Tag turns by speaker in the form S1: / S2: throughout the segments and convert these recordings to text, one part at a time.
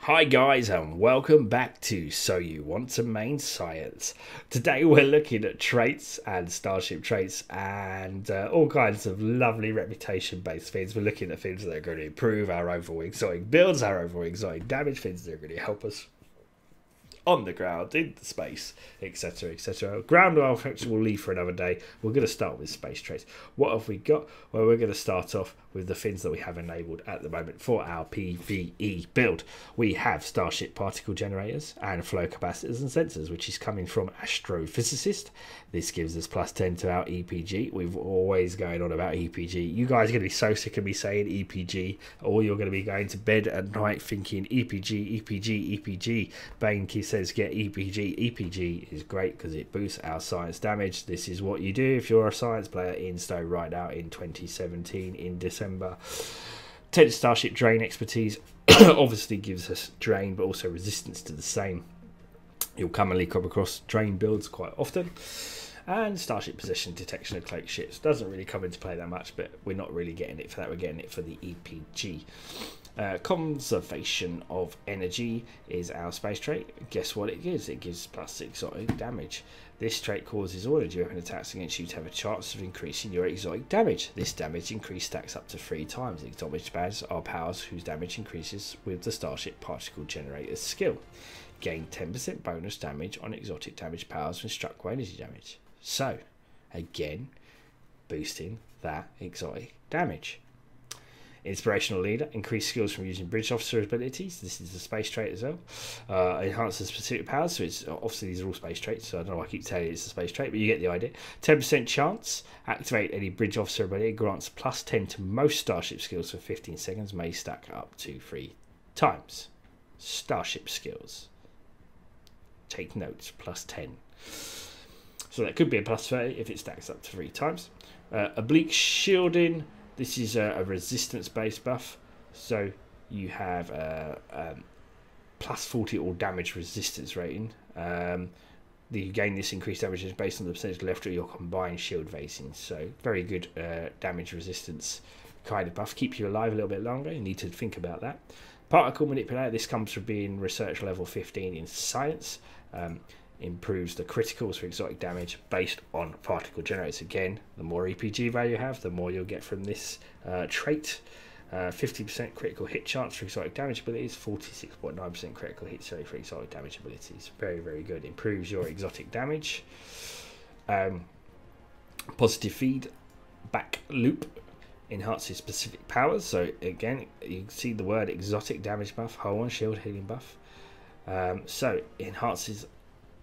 S1: Hi guys and welcome back to So You Want to Main Science. Today we're looking at traits and Starship traits and all kinds of lovely reputation based things. We're looking at things that are going to improve our overall exotic builds, our overall exotic damage, things that are going to help us on the ground, in the space, etc, etc. Ground artifacts we'll leave for another day. We're going to start with space traits. What have we got? Well, we're going to start off with the things that we have enabled at the moment for our PvE build. We have Starship particle generators and flow capacitors and sensors, which is coming from Astrophysicist. This gives us +10 to our EPG. We've always going on about EPG. You guys are going to be so sick of me saying EPG, or you're going to be going to bed at night thinking EPG, EPG, EPG. Banky says get EPG. EPG is great because it boosts our science damage. This is what you do if you're a science player in Stowe right now in 2017 in December. 10 Starship drain expertise obviously gives us drain but also resistance to the same. You'll commonly come across drain builds quite often. And Starship possession detection of cloaked ships doesn't really come into play that much, but we're not really getting it for that. We're getting it for the EPG. Conservation of energy is our space trait. Guess what it gives? It gives +6 exotic damage. This trait causes all of your weapon attacks against you to have a chance of increasing your exotic damage. This damage increase stacks up to 3 times. Exotic badges are powers whose damage increases with the Starship particle generator's skill. Gain 10% bonus damage on exotic damage powers when struck by energy damage. So, again, boosting that exotic damage. Inspirational Leader, increased skills from using bridge officer abilities. This is a space trait as well. Enhances specific powers, so it's obviously these are all space traits, so I don't know why I keep telling you it's a space trait, but you get the idea. 10% chance, activate any bridge officer ability, grants +10 to most Starship skills for 15 seconds, may stack up to 3 times. Starship skills. Take notes, +10. So that could be a +30 if it stacks up to 3 times. Oblique Shielding. This is a resistance-based buff, so you have +40 all damage resistance rating. You gain this increased damage is based on the percentage left of your combined shield facings, so very good damage resistance kind of buff. Keep you alive a little bit longer, you need to think about that. Particle Manipulator, this comes from being research level 15 in science. Improves the criticals for exotic damage based on particle generators. Again, the more EPG value you have, the more you'll get from this trait. 50% critical hit chance for exotic damage abilities, 46.9% critical hit rate for exotic damage abilities. Very, very good. Improves your exotic damage. Positive feedback loop enhances specific powers. So again, you can see the word exotic damage buff, hull and shield healing buff. So enhances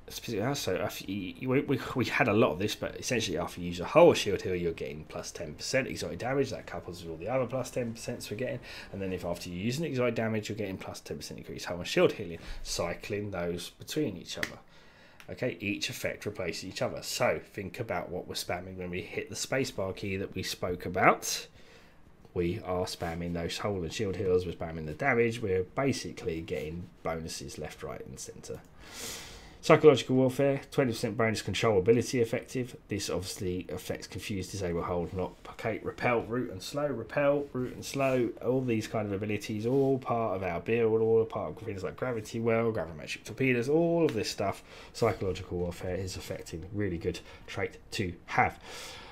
S1: specific. So after we had a lot of this, but essentially after you use a hull shield heal, you're getting +10% exotic damage. That couples with all the other +10% we're getting, and then if after you use an exotic damage, you're getting +10% increased hull and shield healing, cycling those between each other. Okay, each effect replaces each other. So think about what we're spamming when we hit the spacebar key that we spoke about. We are spamming those hull and shield heals, we're spamming the damage, we're basically getting bonuses left, right and centre. Psychological warfare, 20% bonus control ability effective. This obviously affects confuse, disable, hold, knock, placate, repel, root and slow, repel, root and slow. All these kind of abilities, all part of our build, all part of things like gravity well, gravimetric torpedoes, all of this stuff. Psychological warfare is affecting. Really good trait to have.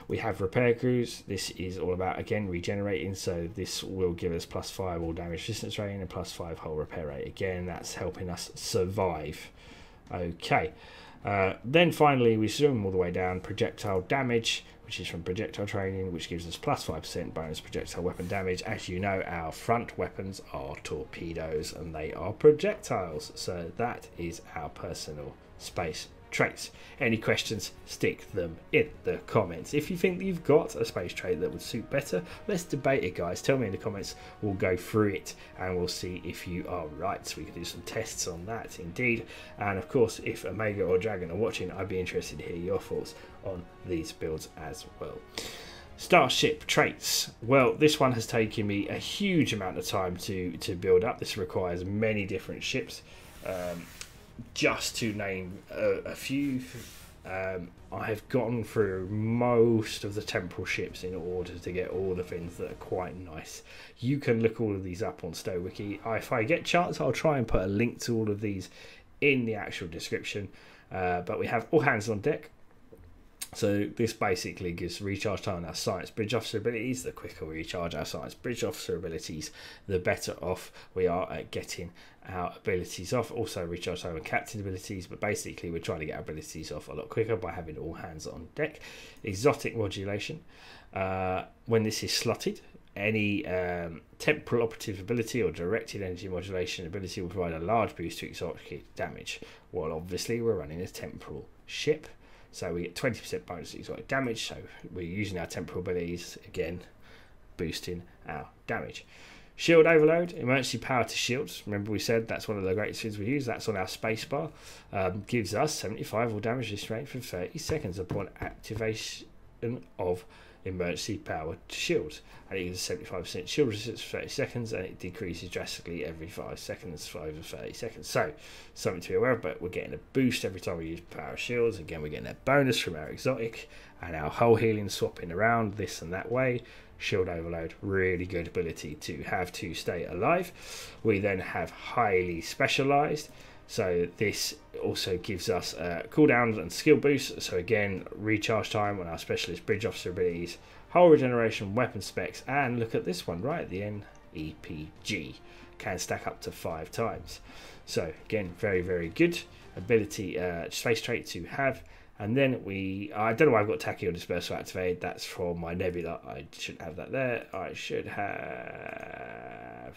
S1: We have repair crews. This is all about, again, regenerating. So this will give us +5 all damage resistance rating and +5 hull repair rate. Again, that's helping us survive. Okay, then finally we zoom all the way down. Projectile damage, which is from projectile training, which gives us +5% bonus projectile weapon damage. As you know, our front weapons are torpedoes and they are projectiles, so that is our personal space traits. Any questions, stick them in the comments. If you think you've got a space trait that would suit better, let's debate it, guys. Tell me in the comments, we'll go through it and we'll see if you are right. So we can do some tests on that indeed, and of course if Omega or Dragon are watching, I'd be interested to hear your thoughts on these builds as well. Starship traits. Well, this one has taken me a huge amount of time to build up. This requires many different ships. Just to name a few, I have gone through most of the temporal ships in order to get all the fins that are quite nice. You can look all of these up on Stowe Wiki. If I get a chance, I'll try and put a link to all of these in the actual description. But we have all hands on deck. So this basically gives recharge time on our science bridge officer abilities. The quicker we recharge our science bridge officer abilities, the better off we are at getting our abilities off. Also recharge time on captain abilities, but basically we're trying to get our abilities off a lot quicker by having all hands on deck. Exotic modulation. When this is slotted, any temporal operative ability or directed energy modulation ability will provide a large boost to exotic damage. Well, obviously we're running a temporal ship, so we get 20% bonus to exotic damage, so we're using our temporal abilities, again, boosting our damage. Shield overload, emergency power to shields. Remember we said that's one of the greatest things we use, that's on our spacebar. Gives us 75 all damage restraint for 30 seconds upon activation of emergency power to shields, and it gives a 75% shield resistance for 30 seconds, and it decreases drastically every 5 seconds for over 30 seconds. So something to be aware of, but we're getting a boost every time we use power shields. Again, we're getting a bonus from our exotic and our hull healing, swapping around this and that way. Shield overload, really good ability to have to stay alive. We then have highly specialized, so this also gives us cooldowns and skill boosts. So again, recharge time on our specialist bridge officer abilities, hull regeneration, weapon specs, and look at this one right at the end, EPG can stack up to 5 times. So again, very, very good ability, space trait to have. And then I don't know why I've got Tachyon Dispersal activated. That's from my Nebula. I shouldn't have that there. I should have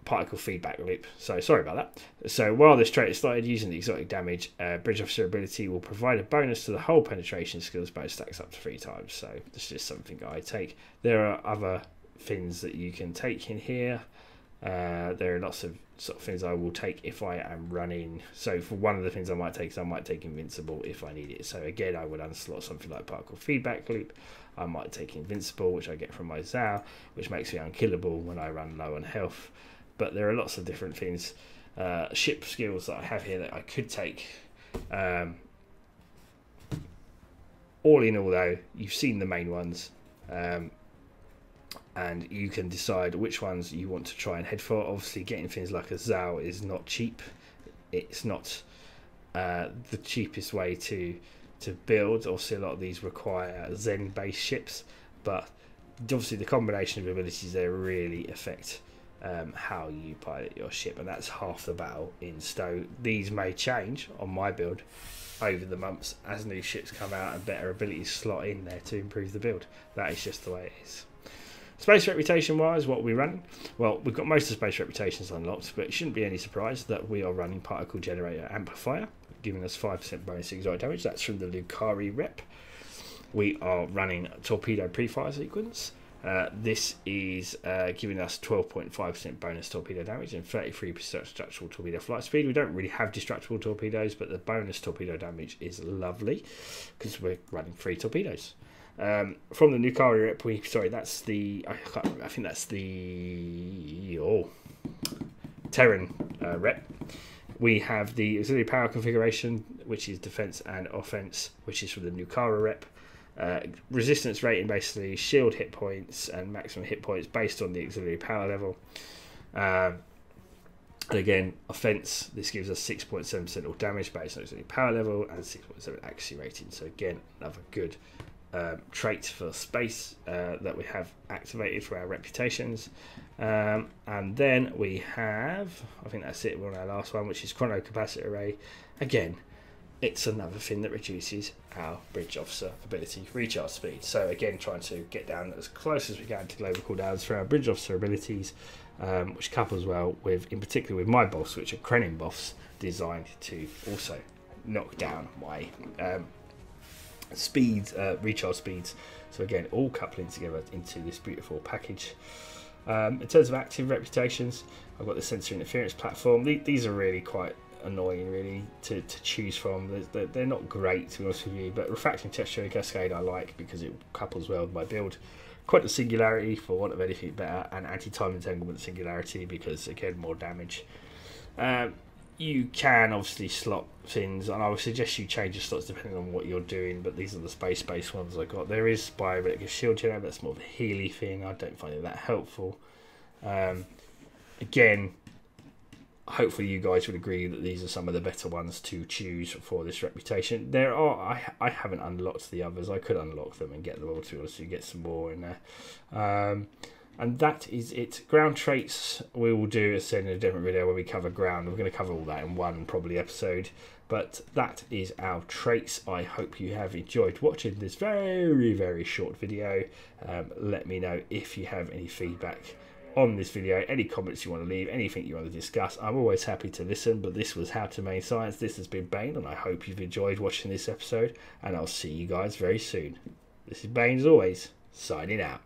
S1: particle feedback loop. So sorry about that. So while this trait is started, using the exotic damage, bridge officer ability will provide a bonus to the whole penetration skills, but it stacks up to 3 times. So this is just something I take. There are other things that you can take in here. There are lots of sort of things I will take if I am running. So for one of the things I might take is I might take Invincible if I need it. So again, I would unslot something like Particle Feedback Loop. I might take Invincible, which I get from my Zao, which makes me unkillable when I run low on health. But there are lots of different things, ship skills that I have here that I could take. All in all though, you've seen the main ones. And you can decide which ones you want to try and head for. Obviously, getting things like a Zao is not cheap. It's not the cheapest way to build. Obviously, a lot of these require Zen-based ships, but obviously the combination of abilities there really affect how you pilot your ship, and that's half the battle in Stowe. These may change on my build over the months as new ships come out and better abilities slot in there to improve the build. That is just the way it is. Space reputation wise, what are we running? Well, we've got most of the space reputations unlocked, but it shouldn't be any surprise that we are running particle generator amplifier, giving us 5% bonus exotic damage. That's from the Lucari rep. We are running torpedo pre-fire sequence. This is giving us 12.5% bonus torpedo damage and 33% structural torpedo flight speed. We don't really have destructible torpedoes, but the bonus torpedo damage is lovely because we're running 3 torpedoes. From the Lucari rep, that's the, I think that's the Terran rep. We have the auxiliary power configuration, which is defense and offense, which is from the Nukara rep. Resistance rating, basically shield hit points and maximum hit points based on the auxiliary power level. And again, offense, this gives us 6.7% all damage based on auxiliary power level and 6.7 accuracy rating. So again, another good trait for space that we have activated for our reputations. And then we have, I think that's it, we're on our last one, which is Chrono Capacitor Array. Again, it's another thing that reduces our bridge officer ability recharge speed. So again, trying to get down as close as we can to global cooldowns for our bridge officer abilities, which couples well with, in particular with my buffs, which are Krenin buffs designed to also knock down my speeds, recharge speeds. So again, all coupling together into this beautiful package. In terms of active reputations, I've got the sensor interference platform. These are really quite annoying, really, to choose from. They're not great, to be honest with you, but refracting texture and cascade I like because it couples well with my build. Quantum singularity, for want of anything better, and anti-time entanglement singularity because again, more damage. you can obviously slot things, and I would suggest you change your slots depending on what you're doing, but these are the space-based ones I got. There is Oblique Shielding, that's more of a Healy thing. I don't find it that helpful. Again, hopefully you guys would agree that these are some of the better ones to choose for this reputation. There are, I haven't unlocked the others. I could unlock them and get them all, to also get some more in there. And that is it. Ground traits we will do, as said, in a different video when we cover ground. We're going to cover all that in one probably episode. But that is our traits. I hope you have enjoyed watching this very, very short video. Let me know if you have any feedback on this video, any comments you want to leave, anything you want to discuss. I'm always happy to listen, but this was How to Main Science. This has been Bane, and I hope you've enjoyed watching this episode, and I'll see you guys very soon. This is Bane, as always, signing out.